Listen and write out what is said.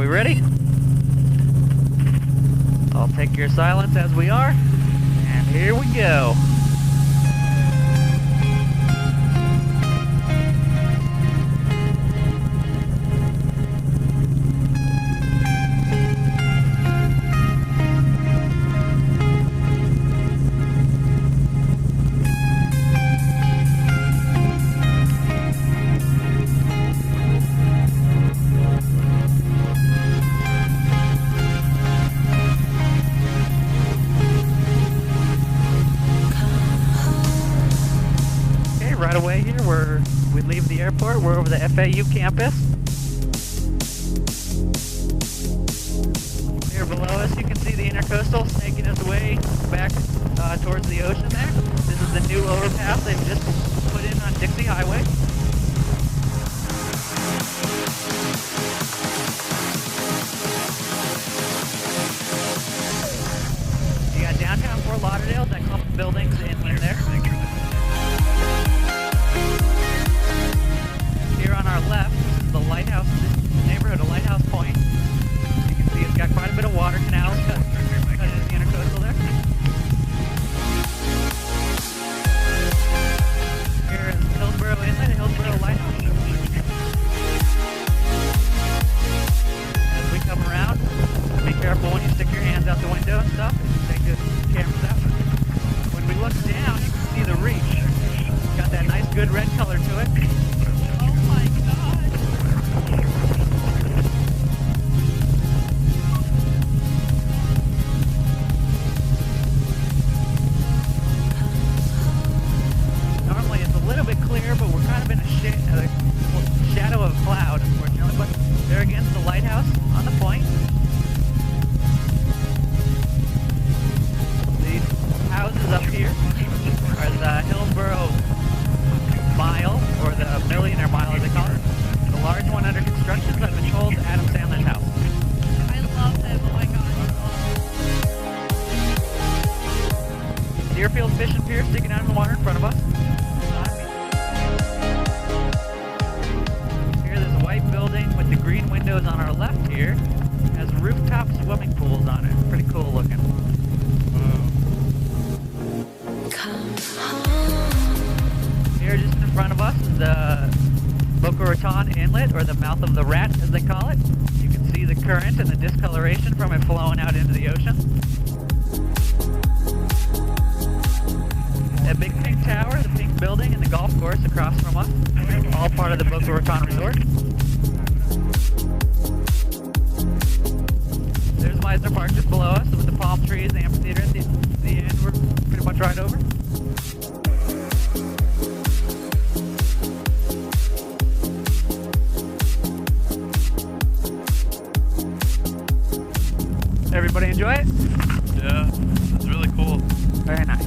we ready? I'll take your silence as we are, and here we go. Right away here, we leave the airport. We're over the FAU campus. Here below us, you can see the intercoastal snaking its way back towards the ocean there. This is the new overpass they've just put in on Dixie Highway. You got downtown Fort Lauderdale, that couple buildings inland there. Here on our left, the Lighthouse neighborhood of Lighthouse Point. You can see it's got quite a bit of water canals cut into the intercoastal there. Here is Hillsborough Inlet, Hillsborough Lighthouse. As we come around, be careful when you stick your hands out the window and stuff. Take the cameras out. When we look down, you can see the reach. It's got that nice, good red color to it. Clear, but we're kind of in a shadow of a cloud, unfortunately. But there again is the lighthouse on the point. The houses up here are the Hillsborough Mile, or the Millionaire Mile as they call it. The large one under construction, I've been told, Adam Sandler's house. I love him, oh my god. Deerfield Fish and Pier sticking out in the water in front of us. Building with the green windows on our left here has rooftop swimming pools on it. Pretty cool looking. Here just in front of us is the Boca Raton Inlet, or the mouth of the rat as they call it. You can see the current and the discoloration from it flowing out into the ocean. That big pink tower, the pink building, and the golf course across from us, all part of the Boca Raton Resort. There's Meisner Park just below us with the palm trees, the amphitheater at the end. We're pretty much right over. Everybody enjoy it? Yeah, it's really cool. Very nice.